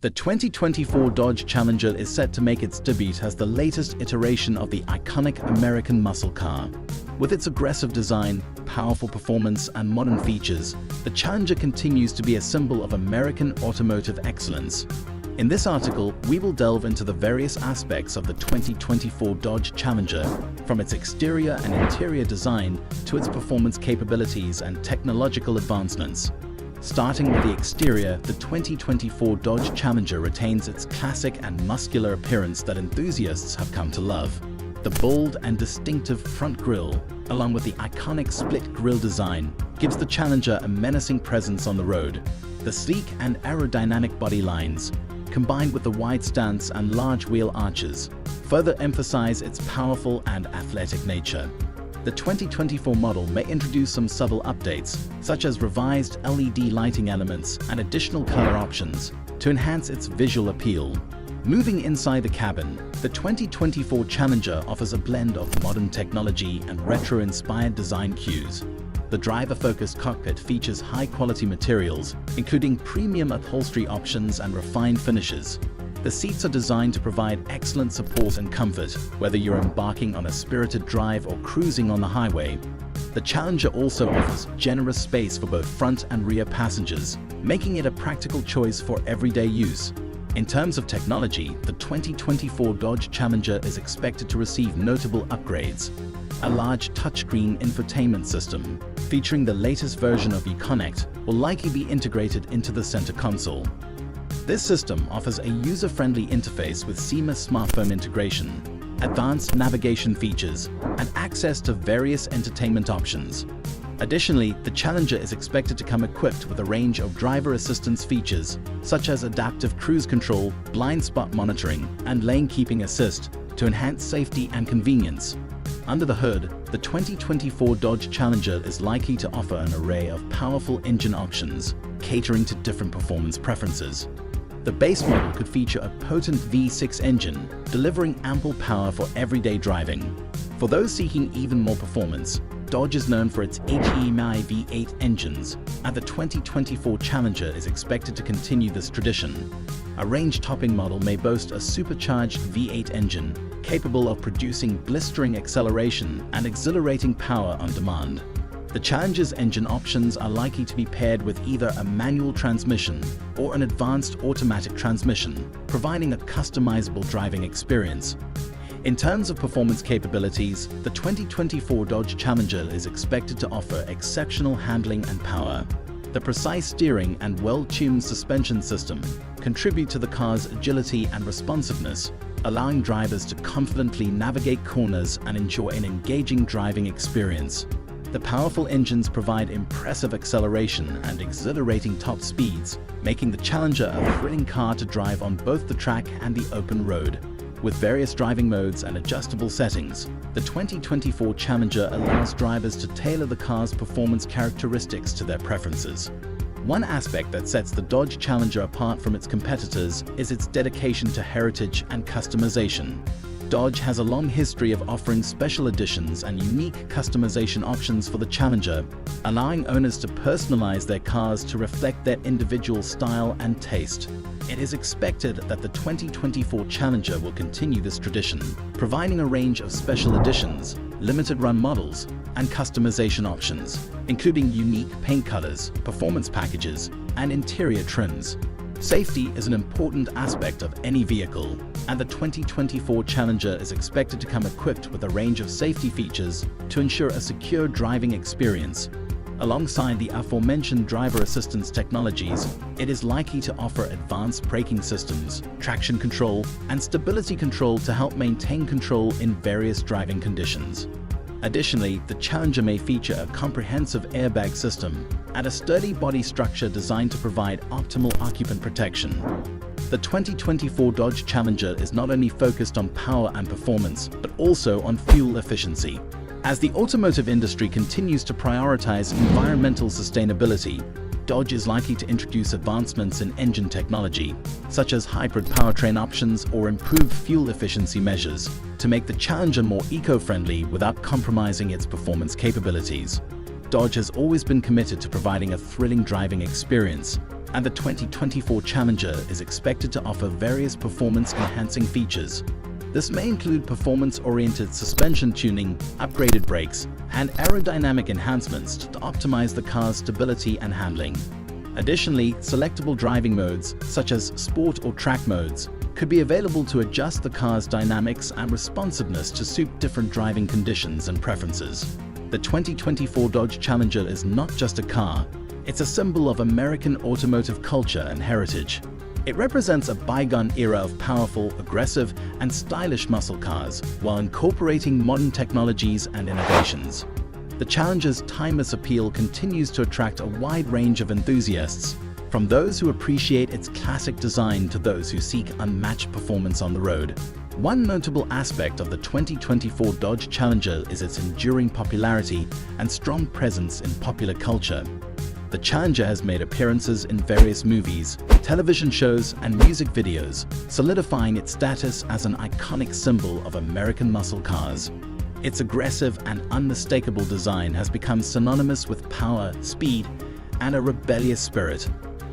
The 2024 Dodge Challenger is set to make its debut as the latest iteration of the iconic American muscle car. With its aggressive design, powerful performance, and modern features, the Challenger continues to be a symbol of American automotive excellence. In this article, we will delve into the various aspects of the 2024 Dodge Challenger, from its exterior and interior design to its performance capabilities and technological advancements. Starting with the exterior, the 2024 Dodge Challenger retains its classic and muscular appearance that enthusiasts have come to love. The bold and distinctive front grille, along with the iconic split grille design, gives the Challenger a menacing presence on the road. The sleek and aerodynamic body lines, combined with the wide stance and large wheel arches, further emphasize its powerful and athletic nature. The 2024 model may introduce some subtle updates, such as revised LED lighting elements and additional color options, to enhance its visual appeal. Moving inside the cabin, the 2024 Challenger offers a blend of modern technology and retro-inspired design cues. The driver-focused cockpit features high-quality materials, including premium upholstery options and refined finishes. The seats are designed to provide excellent support and comfort, whether you're embarking on a spirited drive or cruising on the highway. The Challenger also offers generous space for both front and rear passengers, making it a practical choice for everyday use. In terms of technology, the 2024 Dodge Challenger is expected to receive notable upgrades. A large touchscreen infotainment system, featuring the latest version of eConnect, will likely be integrated into the center console. This system offers a user-friendly interface with seamless smartphone integration, advanced navigation features, and access to various entertainment options. Additionally, the Challenger is expected to come equipped with a range of driver assistance features, such as adaptive cruise control, blind spot monitoring, and lane keeping assist, to enhance safety and convenience. Under the hood, the 2024 Dodge Challenger is likely to offer an array of powerful engine options, catering to different performance preferences. The base model could feature a potent V6 engine, delivering ample power for everyday driving. For those seeking even more performance, Dodge is known for its HEMI V8 engines, and the 2024 Challenger is expected to continue this tradition. A range-topping model may boast a supercharged V8 engine, capable of producing blistering acceleration and exhilarating power on demand. The Challenger's engine options are likely to be paired with either a manual transmission or an advanced automatic transmission, providing a customizable driving experience. In terms of performance capabilities, the 2024 Dodge Challenger is expected to offer exceptional handling and power. The precise steering and well-tuned suspension system contribute to the car's agility and responsiveness, allowing drivers to confidently navigate corners and enjoy an engaging driving experience. The powerful engines provide impressive acceleration and exhilarating top speeds, making the Challenger a thrilling car to drive on both the track and the open road. With various driving modes and adjustable settings, the 2024 Challenger allows drivers to tailor the car's performance characteristics to their preferences. One aspect that sets the Dodge Challenger apart from its competitors is its dedication to heritage and customization. Dodge has a long history of offering special editions and unique customization options for the Challenger, allowing owners to personalize their cars to reflect their individual style and taste. It is expected that the 2024 Challenger will continue this tradition, providing a range of special editions, limited-run models, and customization options, including unique paint colors, performance packages, and interior trims. Safety is an important aspect of any vehicle, and the 2024 Challenger is expected to come equipped with a range of safety features to ensure a secure driving experience. Alongside the aforementioned driver assistance technologies, it is likely to offer advanced braking systems, traction control, and stability control to help maintain control in various driving conditions. Additionally, the Challenger may feature a comprehensive airbag system and a sturdy body structure designed to provide optimal occupant protection. The 2024 Dodge Challenger is not only focused on power and performance, but also on fuel efficiency. As the automotive industry continues to prioritize environmental sustainability, Dodge is likely to introduce advancements in engine technology, such as hybrid powertrain options or improved fuel efficiency measures, to make the Challenger more eco-friendly without compromising its performance capabilities. Dodge has always been committed to providing a thrilling driving experience, and the 2024 Challenger is expected to offer various performance-enhancing features. This may include performance-oriented suspension tuning, upgraded brakes, and aerodynamic enhancements to optimize the car's stability and handling. Additionally, selectable driving modes, such as Sport or Track modes, could be available to adjust the car's dynamics and responsiveness to suit different driving conditions and preferences. The 2024 Dodge Challenger is not just a car, it's a symbol of American automotive culture and heritage. It represents a bygone era of powerful, aggressive, and stylish muscle cars while incorporating modern technologies and innovations. The Challenger's timeless appeal continues to attract a wide range of enthusiasts, from those who appreciate its classic design to those who seek unmatched performance on the road. One notable aspect of the 2024 Dodge Challenger is its enduring popularity and strong presence in popular culture. The Challenger has made appearances in various movies, television shows, and music videos, solidifying its status as an iconic symbol of American muscle cars. Its aggressive and unmistakable design has become synonymous with power, speed, and a rebellious spirit.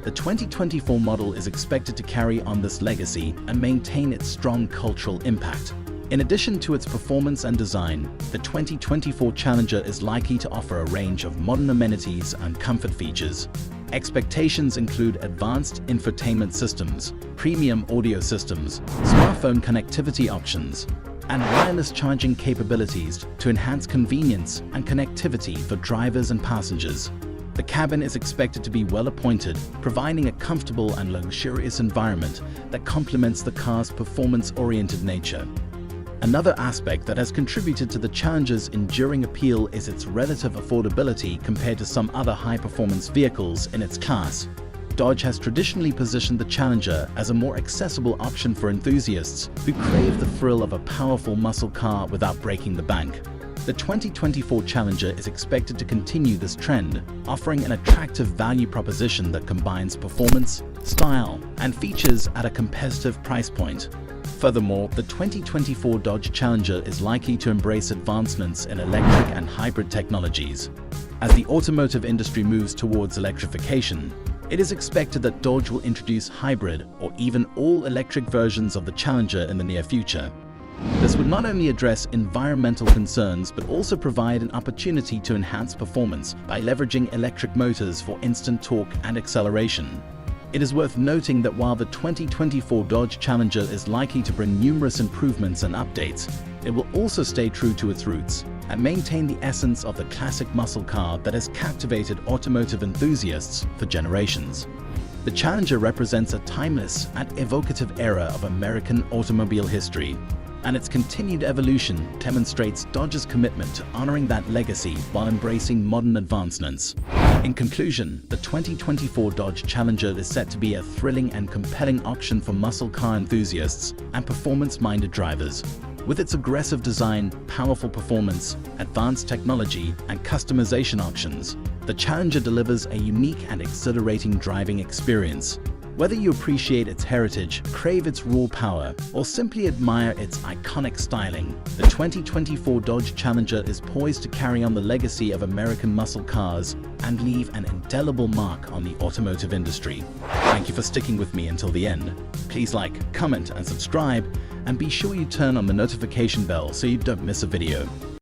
The 2024 model is expected to carry on this legacy and maintain its strong cultural impact. In addition to its performance and design, the 2024 Challenger is likely to offer a range of modern amenities and comfort features. Expectations include advanced infotainment systems, premium audio systems, smartphone connectivity options, and wireless charging capabilities to enhance convenience and connectivity for drivers and passengers. The cabin is expected to be well appointed, providing a comfortable and luxurious environment that complements the car's performance-oriented nature. Another aspect that has contributed to the Challenger's enduring appeal is its relative affordability compared to some other high-performance vehicles in its class. Dodge has traditionally positioned the Challenger as a more accessible option for enthusiasts who crave the thrill of a powerful muscle car without breaking the bank. The 2024 Challenger is expected to continue this trend, offering an attractive value proposition that combines performance, style, and features at a competitive price point. Furthermore, the 2024 Dodge Challenger is likely to embrace advancements in electric and hybrid technologies. As the automotive industry moves towards electrification, it is expected that Dodge will introduce hybrid or even all-electric versions of the Challenger in the near future. This would not only address environmental concerns but also provide an opportunity to enhance performance by leveraging electric motors for instant torque and acceleration. It is worth noting that while the 2024 Dodge Challenger is likely to bring numerous improvements and updates, it will also stay true to its roots and maintain the essence of the classic muscle car that has captivated automotive enthusiasts for generations. The Challenger represents a timeless and evocative era of American automobile history, and its continued evolution demonstrates Dodge's commitment to honoring that legacy while embracing modern advancements. In conclusion, the 2024 Dodge Challenger is set to be a thrilling and compelling option for muscle car enthusiasts and performance-minded drivers. With its aggressive design, powerful performance, advanced technology, and customization options, the Challenger delivers a unique and exhilarating driving experience. Whether you appreciate its heritage, crave its raw power, or simply admire its iconic styling, the 2024 Dodge Challenger is poised to carry on the legacy of American muscle cars and leave an indelible mark on the automotive industry. Thank you for sticking with me until the end. Please like, comment, and subscribe, and be sure you turn on the notification bell so you don't miss a video.